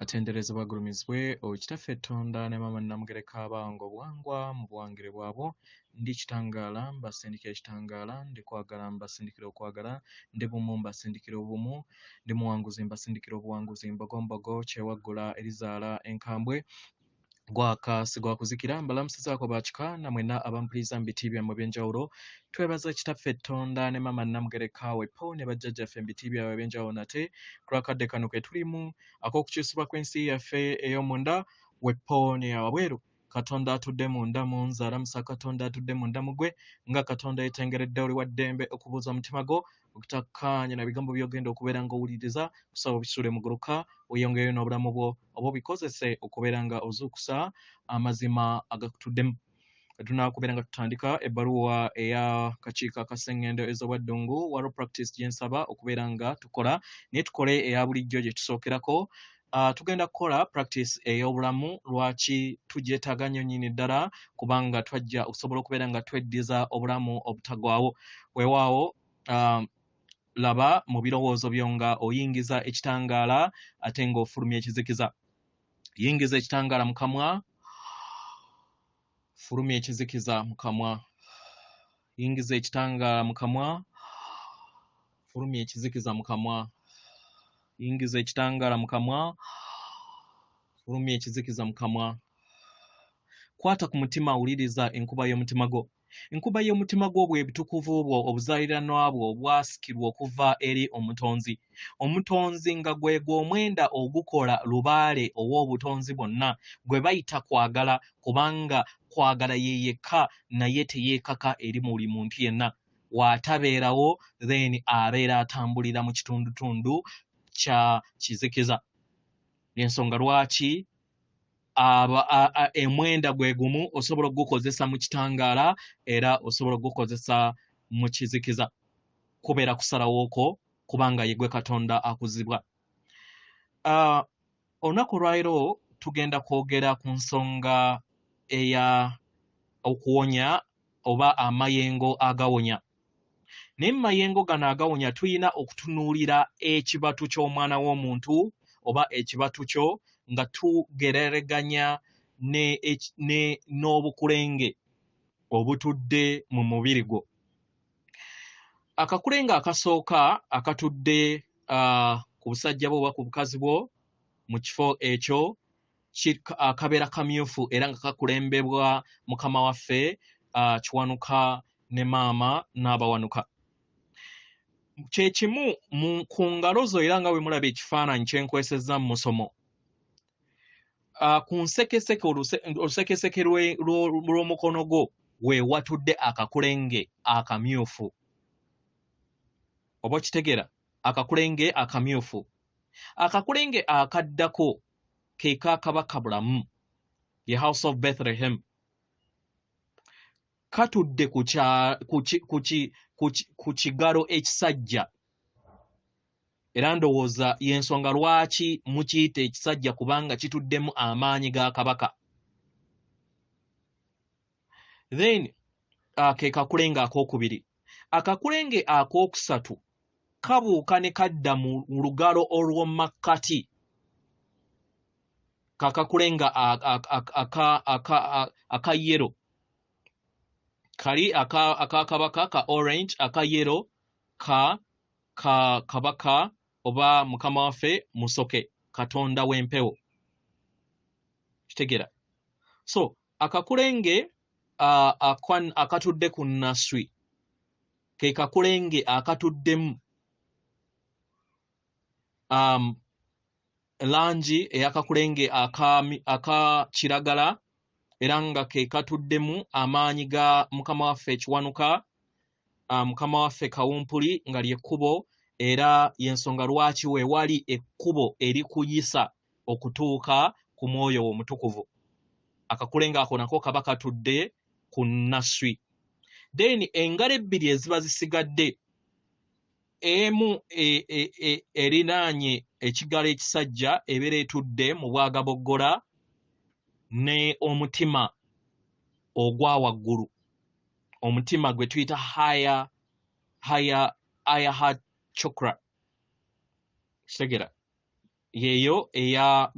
atenderezebwa agulumizibwe okitaffe Tonda ne mama Namugereka abango obuwangwa mu buwangire bwabo ndi kitangaala mbasindikira ekitangaala ndi kwagala mbasindikira okwagala ndi bumu mbasindikira obumu ndi muwanguzi mbasindikira obuwanguzi mbogombogo kyewaggula erizaala enkambwe gwaka sigwa kuzikira mbalamusizaako bakika namwena abampuliriza mu biti byammwe eby'enjawulo twebaza kitaffe Tonda ne mama Namugereka wepo ne bajjajjaffe mu biti byabwe eby'enjawulo nate ku lwakadde kano ke tulimu ak'okukyusibwa kw'ensi yaffe ey'omunda wepo ne wabweru Katonda atudde munda mu nze alamusa Katonda atudde munda mu gwe nga Katonda yeetengeredde oli wa ddembe okubuuza omutima gwo okutakkaanya na bigambo by'ogenda okubeera ng'owuliriza kusaba obisule mu guluka oyongereyo n'obulamu bwo oba obikozese okubeera nga ozuukusa amazima agakutuddemu. Tunaakubeera nga tutandika ebbaluwa eya kakiiko aka Sengendo ez'obwaddungu waliwo practice gye nsaba okubeera nga tukola naye tukole eya bulijjo gye tusookerako. Tugenda kukola practice ey'obulamu lwaki tugyetaaga nnyo nnyini ddala kubanga twajja okusobola okubeera nga tweddiza obulamu obutagwawo weewaawo laba mu birowoozo byo nga oyingiza ekitangaala ate ng'ofulumya ekizikiza. Yingiza ekitangaala mu kamwa, fulumya ekizikiza mu kamwa. Yingiza ekitangaala mu kamwa, fulumya ekizikiza mu kamwa. Yingiza ekitangaala mu kamwa, fulumya ekizikiza mu kamwa. Kwata ku mutima awuliriza enkuba y'omutima gwo. Enkuba y'omutima gwo bwe bitukuvu bwo obuzaaliranwa bwo obwasikirwa okuva eri omutonzi. Omutonzi nga gwe gw'omwenda ogukola lubaale ow'obutonzi bwonna gwe bayita kwagala kubanga kwagala ye yekka naye teyeekaka eri buli muntu yenna. Waatabeerawo then abeera atambulira mu kitundutundu kya kizikiza. Y'ensonga lwaki emwenda gwe gumu osobola okugukozesa mu kitangaala era osobola okugukozesa mu kizikiza. Kubeera kusalawooko kubanga ye gwe Katonda akuzibwa. Olunaku lwaliro tugenda kwogera ku nsonga eya okuwonya oba amayengo agawonya. Naye mu mayengo gano agawonya tuyina okutunuulira ekibatu ky'omwana w'omuntu oba ekibatu kyo nga tugerereganya n'obukulenge obutudde mu mubiri gwo. Akakulenge akasooka akatudde ku busajja bwo oba ku bukazi bwo mu kifo ekyo akabeera kamyufu era nga kakulembebwa mukama waffe kiwanuka ne maama n'abawanuka. Kye kimu ku ngalo zo era nga bwe mulaba ekifaananyi kye nkwesezza mu musomo. Ku nsekeseke olusekeseke lw'omukono gwo we watudde akakulenge akamyufu. Oba okitegeera? Akakulenge akamyufu. Akakulenge akaddako ke ka Kabaka Bulamu, ye House of Bethlehem. Katudde ku kigalo ekisajja. Era ndowooza y'ensonga lwaki mukiyita ekisajja kubanga kituddemu amaanyi ga Kabaka. Then ke kakulenge akookubiri. Akakulenge akookusatu kabuuka ne kadda mu lugalo olw'omakkati. Kakakulenga aka yero. Kali aka Kabaka ka orange, aka yero ka Kabaka oba mukama waffe Musoke, Katonda w'empewo. Kitegeera? So akakulenge akatudde ku naswi ke kakulenge akatuddemu langi ey'akakulenge aka kiragala era nga ke katuddemu amaanyi ga mukama waffe ekiwanuka, mukama waffe kawumpuli nga ly'ekkubo era y'ensonga lwaki we wali ekkubo erikuyisa okutuuka ku mwoyo omutukuvu. Akakulenge ako nako kaba katudde ku naswi. Then engalo ebbiri eziba zisigadde, emu erinaanye ekigalo ekisajja ebeera etudde mu bwagaboggola ne omutima ogwa waggulu. Omutima gwe tuyita higher heart chakra. Kitegeera? yeyo eya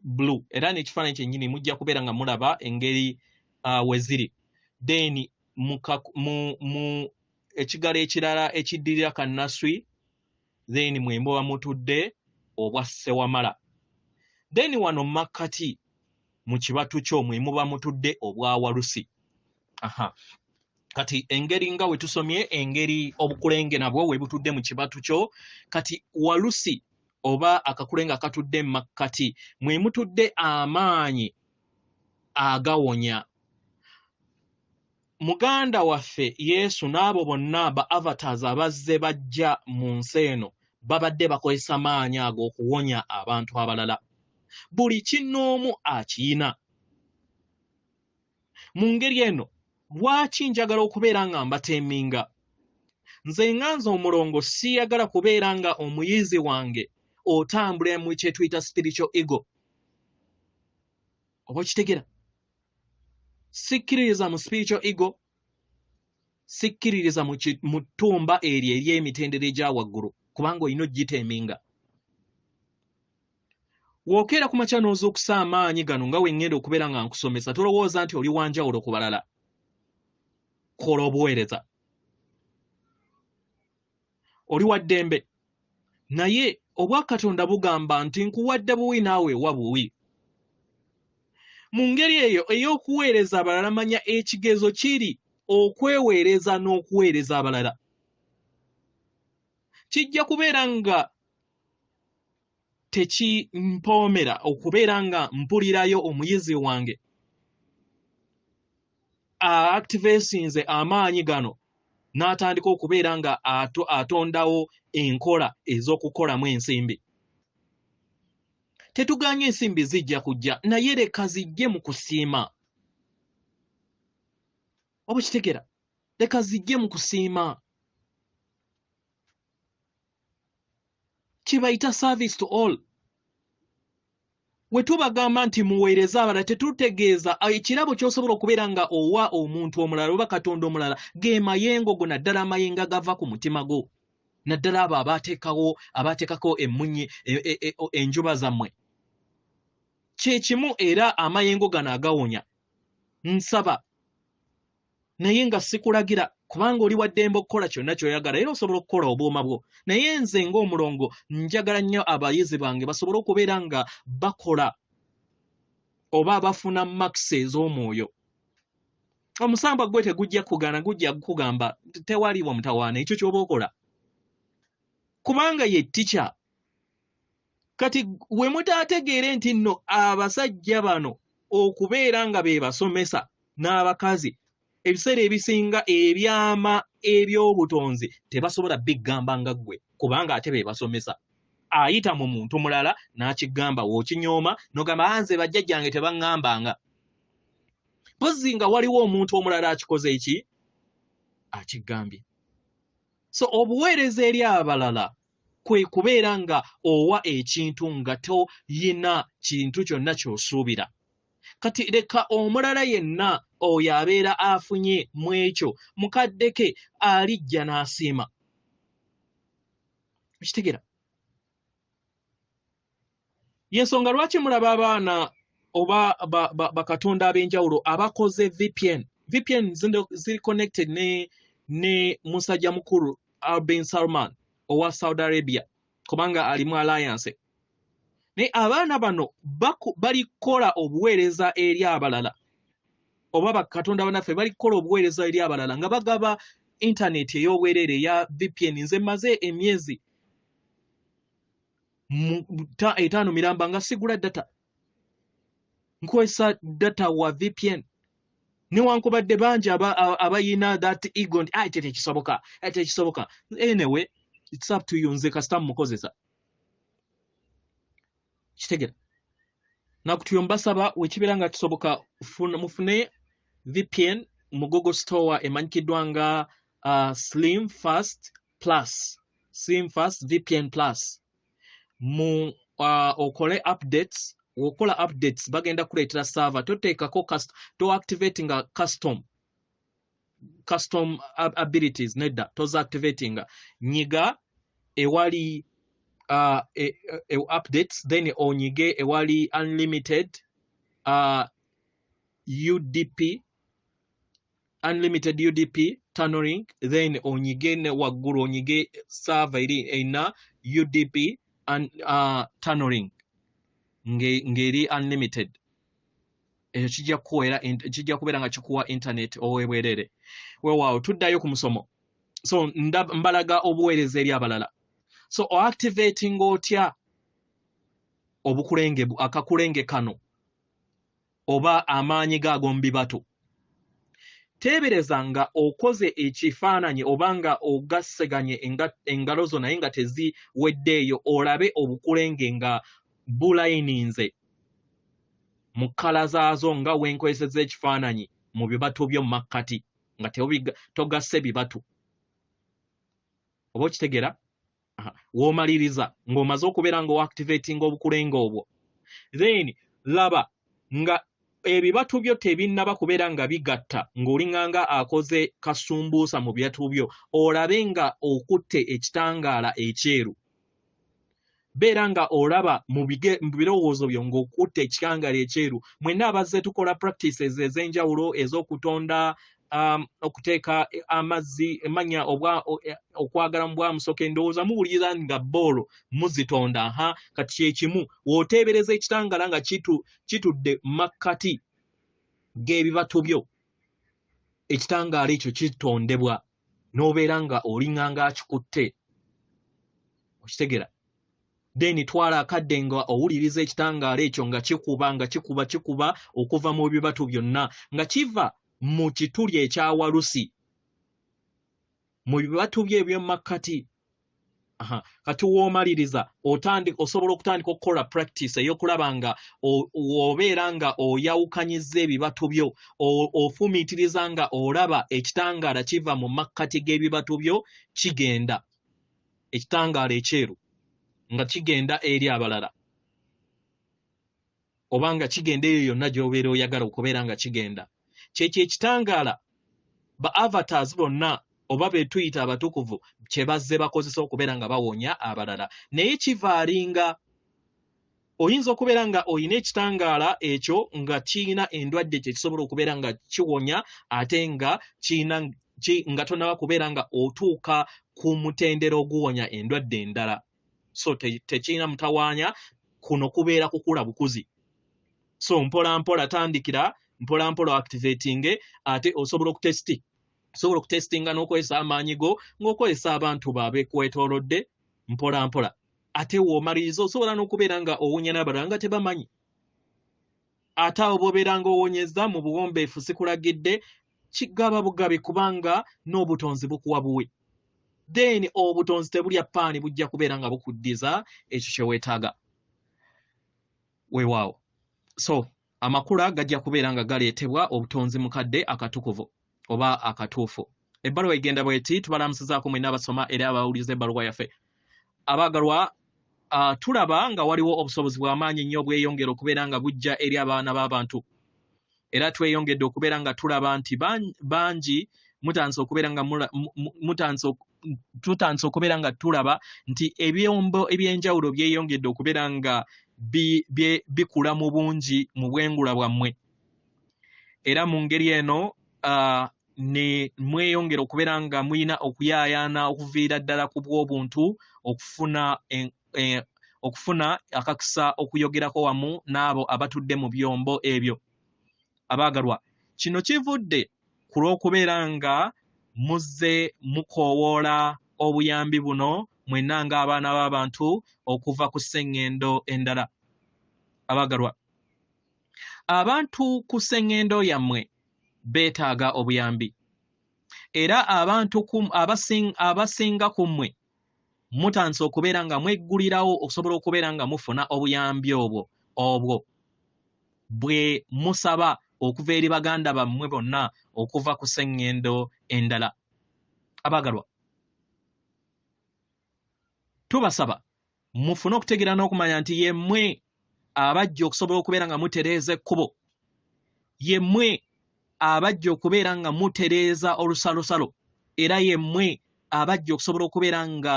blue era n'ekifaananyi kyennyini mujja kubeera nga mulaba engeri weziri. Then mu ekigalo ekirala ekiddirira kannaswi then mwe muba mutudde obwa ssewamala. Then wano makkati mu kibatu kyo mwe muba mutudde obwa walusi. Kati engeri nga we tusomye engeri obukulenge nabwo we butudde mu kibatu kyo, kati walusi oba akakulenge akatudde makkati mwe mutudde amaanyi agawonya. Muganda waffe Yesu n'abo bonna ba avatars abazze bajja mu nsi eno babadde bakozesa maanyi ago okuwonya abantu abalala. Buli kinoomu akiyina. Mu ngeri eno lwaki njagala okubeera nga mbateeminga? Nze nganze omulongo siyagala kubeera nga omuyizi wange otambula mu kye tuyita spiritual ego. Oba kitegera? Sikkiririza mu spiritual ego, sikkiririza mu ttumba eryo ery'emitendera egya waggulu kubanga olina ogiteeminga. Wookeera ku makya n'ozuukusa amaanyi gano nga we ngenda okubeera nga nkusomesa tolowooza nti oli wanjawulo ku balala. Kola obuweereza. Oli wa ddembe. Naye obwa Katonda bugamba nti nkuwadde buwi naawe wa buwi. Mu ngeri eyo ey'okuweereza abalala manya ekigezo kiri okweweereza n'okuweereza abalala. Kijja kubeera nga tekimpoomera okubeera nga mpulirayo omuyizi wange activatinze amaanyi gano n'atandika okubeera nga atondawo enkola ez'okukolamu ensimbi. Tetuganye ensimbi zijja kujja naye leka zijje mu kusiima. Oba kitegera? Leka zijje mu kusiima. Kibayita service to all. We tubagamba nti muweereze abalala tetutegeeza ekirabo ky'osobola okubeera nga owa omuntu omulala oba Katonda omulala ge mayengo go naddala amayengo gava ku mutima gwo. Naddala abo abaateekako emmunyi enjuba zammwe. Kye kimu era amayengo gano agawonya. Nsaba naye nga sikulagira kubanga oli wa ddembe okukola kyonna ky'oyagala era osobola okukola obwoma bwo. Naye nze ng'omulongo njagala nnyo abayizi bange basobole okubeera nga bakola oba bafuna makisi ez'omwoyo. Omusambwa gwe tegujja kugaana, gujja kugamba tewaliwo mutawaana, ekyo ky'oba okola. Kubanga ye ttica. Kati we mutaategeere nti nno abasajja bano okubeera nga be basomesa n'abakazi ebiseera ebisinga ebyama eby'obutonzi tebasobola biggamba nga ggwe kubanga ate be basomesa. Ayita mu muntu mulala n'akigamba w'okinyooma n'ogamba nze bajjajjange tebaŋŋambanga. Bozzi nga waliwo omuntu omulala akikoze eki akiggambye. So obuweereza eri abalala kwe kubeera nga owa ekintu nga toyina kintu kyonna ky'osuubira. Kati leka omulala yenna oyo abeera afunye mu ekyo mukadde ke alijja n'asiima. Kitegera? Yensonga lwaki mulaba abaana oba bakatonda ab'enjawulo abakoze VPN. VPN ziri connected ne musajja mukulu Bin Salman owa Saudi Arabia kubanga alimu alliance. Ne abaana bano balikola obuweereza eri abalala oba bakatonda banaffe balikola obuweereza eri abalala nga bagaba internet ey'obwerere ya VPN. Nze maze emyezi 5 miramba nga sigula data. Nkozesa data wa VPN. Newankubadde bangi abayina that ego nti tekisoboka. Anyway, it's up to you. Nze kasita mukozesa. Kitegera? Nakutyo mbasaba wekibeera nga kisoboka mufune VPN mu Google Store emanyikiddwa nga Slim Fast Plus. Slim Fast VPN Plus. Mu okole updates. Wokola updates bagenda kuleetera server toteekako to activating a custom abilities nedda toza activating nyiga ewali updates then onyige ewali unlimited UDP tunneling then onyige ne waggulu onyige server eri ena UDP and tunneling ngeri unlimited kijja kubeera nga kikuwa internet owebwerere weewaawo tuddayo ku musomo so mbalaga obuweereza eri abalala so oactivating otya akakulenge kano oba amaanyi gaago mubibatu teebereza nga okoze ekifaananyi oba nga ogasseganye engalo zo naye nga teziweddeeyo olabe obukulenge nga bulayininze mu kkala zaazo nga wenkozesezza ekifaananyi mu bibatu byo mu makkati nga togasse bibatu oba okitegera w'omaliriza ng'omaze okubeera nga oactivating obukulenge obwo then laba nga ebibatu byo tebinnaba kubeera nga bigatta ng'olinganga akoze kasumbuusa mu bibatu byo olabe nga okutte ekitangaala ekyeru beera nga olaba mu birowoozo byo ng'okutte ekitangaala ekyeru mwenna abazze tukola practices ez'enjawulo ez'okutonda okuteeka amazzi manya okwagala mu bwamusoke ndowooza muwulira nga boolo muzitonda kati kyekimu w'oteebereza ekitangaala nga kitudde makkati g'ebibatu byo ekitangaala ekyo kitondebwa n'obeera nga olinganga akikutte okitegera then twala akadde nga owuliriza ekitangaala ekyo nga kikuba okuva mu bibatu byonna nga kiva mu kituli ekyawalusi mu bibatu bye eby'omumakkati kati w'omaliriza osobola okutandika okukola practice ey'okulaba nga obeera nga oyawukanyizza ebibatu byo ofumiitiriza nga olaba ekitangaala kiva mu makkati g'ebibatu byo kigenda ekitangaala ekyeru nga kigenda eri abalala oba nga kigenda eyo yonna gy'obeera oyagala okubeera nga kigenda kyekyo ekitangaala ba avatars bonna oba be tuyita abatukuvu kye bazze bakozesa okubeera nga bawonya abalala naye kivaalinga oyinza okubeera nga oyina ekitangaala ekyo nga kiyina endwadde kye kisobola okubeera nga kiwonya ate nga nga tonaba kubeera nga otuuka ku mutendera oguwonya endwadde endala so tekiyina mutawaanya kuno kubeera kukula bukuzi so mpola tandikira mpola activating ate osobola okutestinga n'okozesa amaanyi go ng'okozesa abantu baabe kwetoolodde mpola ate w'omaliriza osobola n'okubeera nga owonya n'abalala nga tebamanyi ate abo b'obeera nga owonyezza mu buwombeefu sikulagidde kigaba bugabe kubanga n'obutonzi bukuwa buwe then obutonzi tebulya paani bujja kubeera nga bukuddiza ekyo kye weetaaga weewaawo so amakula gajja kubeera nga galeetebwa obutonzi mukadde akatukuvu oba akatuufu ebbaluwa egenda bweti tubalamusizaako mwenna abasoma era abawuliza ebbaluwa yaffe abaagalwa tulaba nga waliwo obusobozi bw'amaanyi ennyo obweyongera okubeera nga bujja eri abaana b'abantu era tweyongedde okubeera nga tulaba nti bangi tutandise okubeera nga tulaba nti ebyombo eby'enjawulo byeyongedde okubeera nga bikula mu bungi mu bwengula bwammwe era mu ngeri eno ne mweyongera okubeera nga muyina okuyaayaana okuviira ddala ku bw'obuntu okufuna akakisa okuyogerako wamu n'abo abatudde mu byombo ebyo abaagalwa kino kivudde ku lw'okubeera nga muzze mukoowoola obuyambi buno mwenna ng'abaana b'abantu okuva ku sengendo endala abaagalwa abantu ku sengendo yammwe beetaaga obuyambi era abantu abasinga ku mmwe mutandise okubeera nga mweggulirawo okusobola okubeera nga mufuna obuyambi obwo bwe musaba okuva eri baganda bammwe bonna okuva ku sengendo endala abaagalwa tubasaba mufune okutegeera n'okumanya nti yemmwe abajja okusobola okubeera nga mutereeza ekkubo yemmwe abajja okubeera nga mutereeza olusalosalo era yemmwe abajja okusobola okubeera nga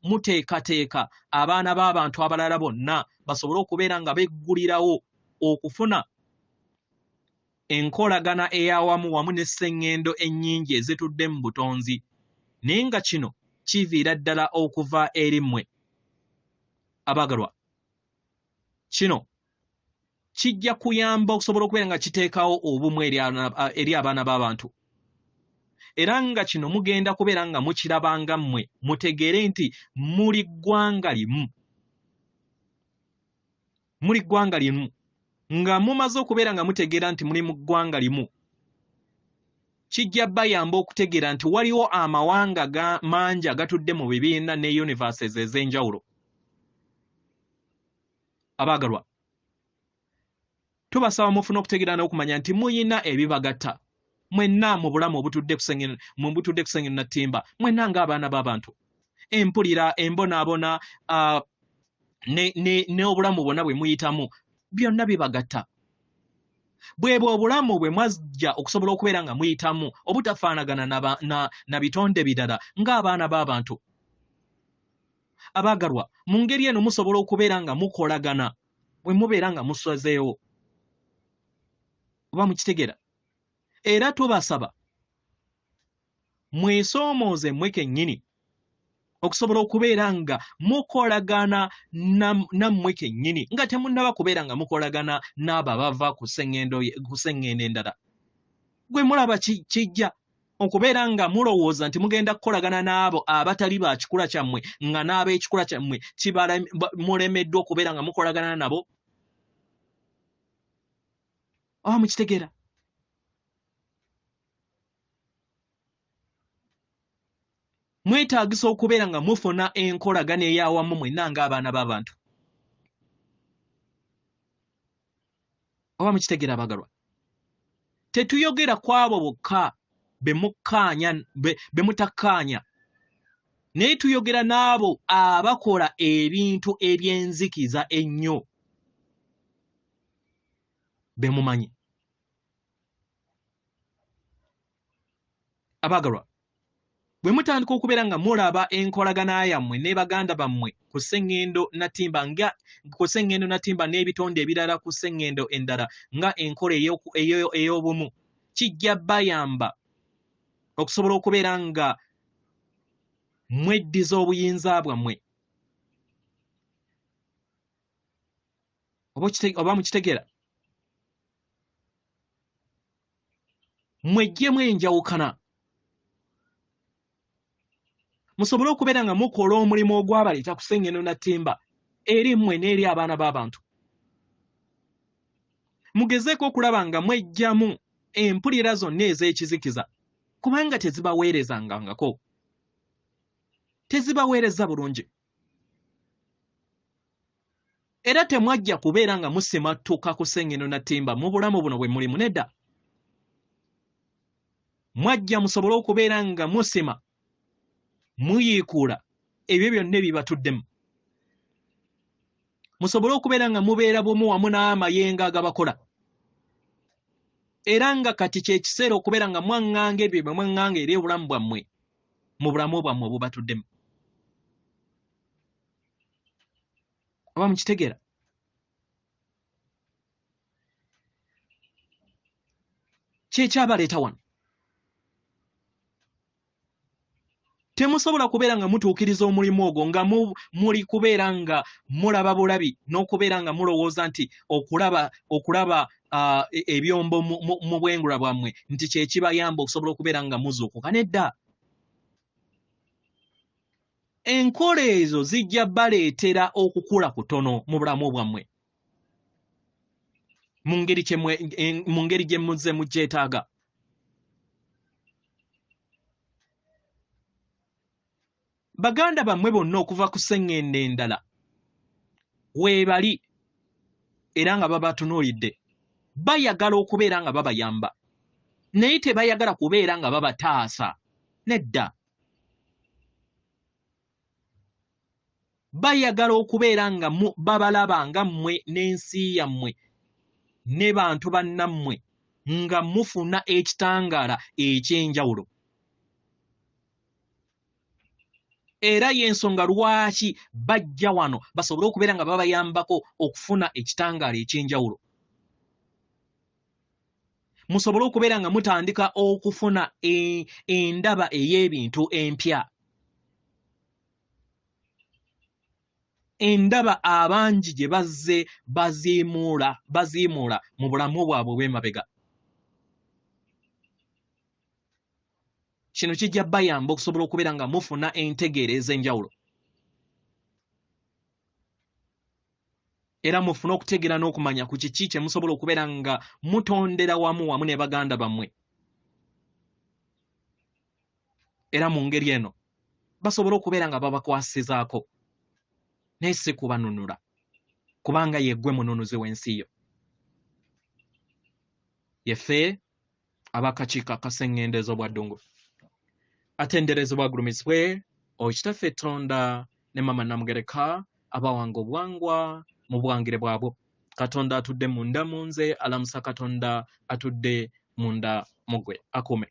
muteekateeka abaana b'abantu abalala bonna basobole okubeera nga beggulirawo okufuna enkolagana ey'awamu wamu n'esseŋŋendo ennyingi ezitudde mu butonzi, naye nga kino kiviira ddala okuva eri mmwe abaagalwa. Kino kijja kuyamba okusobola okubeera nga kiteekawo obumu eri abaana b'abantu, era nga kino mugenda kubeera nga mukirabanga mmwe mutegeere nti muli ggwanga limu, muli ggwanga limu. Nga mumaze okubeera nga mutegeera nti muli mu ggwanga limu, kijja bayamba okutegeera nti waliwo amawanga mangi agatudde mu bibiina ne universes ez'enjawulo. Abaagalwa, tubasaba mufuna okutegeera n'okumanya nti muyina ebibagatta mwenna mu bulamu obutudde ku Sengendo na Ttimba, mwenna ng'abaana b'abantu. Empulira, embonaabona n'obulamu bwonna bwe muyitamu byonna bibagatta. Bwebwe obulamu bwe mwajja okusobola okubeera nga muyitamu obutafaanagana na bitonde birala ng'abaana b'abantu. Abaagalwa, mu ngeri eno musobola okubeera nga mukolagana bwe mubeera nga musazeewo. Oba mukitegeera? Era tubasaba mwesoomooze mmwe kennyini okusobola okubeera nga mukolagana nammwe kennyini nga temunnaba kubeera nga mukolagana n'abo abava ku sseŋŋendo endala. Gwe mulaba kijja okubeera nga mulowooza nti mugenda kukolagana n'abo abatali ba kikula kyammwe nga n'ab'ekikula kyammwe mulemeddwa okubeera nga mukolagana nabo. Oba mukitegeera? Mwetaagisa okubeera nga mufuna enkolagana ey'awamu mwenna ng'abaana b'abantu. Oba mukitegeera abaagalwa? Tetuyogera ku abo bokka be mutakkaanya, naye tuyogera n'abo abakola ebintu eby'enzikiza ennyo be mumanyi. Abaagalwa, bwe mutandika okubeera nga mulaba enkolagana yammwe ne baganda bammwe ku Sengendo na Ttimba n'ebitonde ebirala ku Sengendo endala nga enkola ey'obumu, kijja bayamba okusobola okubeera nga mweddiza obuyinza bwammwe. Oba mukitegeera? Mweggyemu enjawukana, musobole okubeera nga mukola omulimu ogwabaleeta ku Sengendo na Ttimba eri mmwe n'eri abaana b'abantu. Mugezeeko okulaba nga mweggyamu empulira zonna ez'ekizikiza, kubanga tezibaweerezangako, tezibaweereza bulungi. Era temwajja kubeera nga musimattuka ku Sengendo na Ttimba mu bulamu buno bwe mulimu, nedda. Mwajja musobole okubeera nga musima, muyiikuula ebyo byonna ebibatuddemu. Musobole okubeera nga mubeera bumu wamu n'amayengo agabakola. Era nga kati kye kiseera okubeera nga mwaŋŋanga ebyo bye mwaŋŋanga eri obulamu bwammwe mu bulamu bwammwe obubatuddemu. Oba mukitegeera? Kyekyabaleeta wano. Temusobola kubeera nga mutuukiriza omulimu ogwo nga muli kubeera nga mulaba bulabi n'okubeera nga mulowooza nti okulaba ebyombo mu bwengula bwammwe nti kye kibayamba okusobola okubeera nga muzuukuka. Nedda. Enkola ezo zijja baleetera okukula kutono mu bulamu bwammwe mu ngeri gye muzze mugyetaaga. Baganda bammwe bonna okuva ku Sengendo endala weebali era nga babatunuulidde, bayagala okubeera nga babayamba, naye tebayagala kubeera nga babataasa. Nedda. Bayagala okubeera nga babalaba nga mmwe n'ensi yammwe ne bantu bannammwe nga mufuna ekitangaala eky'enjawulo. era y'ensonga lwaki bajja wano basobole okubeera nga babayambako okufuna ekitangaala ekyenjawulo. Musobole okubeera nga mutandika okufuna endaba ey'ebintu empya. Endaba abangi gye bazze baziimuula mu bulamu bwabwe bw'emabega. Kino kijja bayamba okusobola okubeera nga mufuna entegeera ez'enjawulo. Era mufuna okutegeera n'okumanya ku kiki kye musobola okubeera nga mutondera wamu ne baganda bammwe. Era mu ngeri eno basobola okubeera nga babakwasizaako. Naye si kubanunula, kubanga yeggwe mununuzi w'ensi yo. Yeffe ab'akakiiko aka Sengendo bwa Ddungu. Atenderezebwa agulumisibwe Okitaffe Tonda ne Mama Namugereka abawanga obuwangwa mu buwangire bwabwo. Katonda atudde munda mu nze, alamusa Katonda atudde munda mu ggwe. Akume.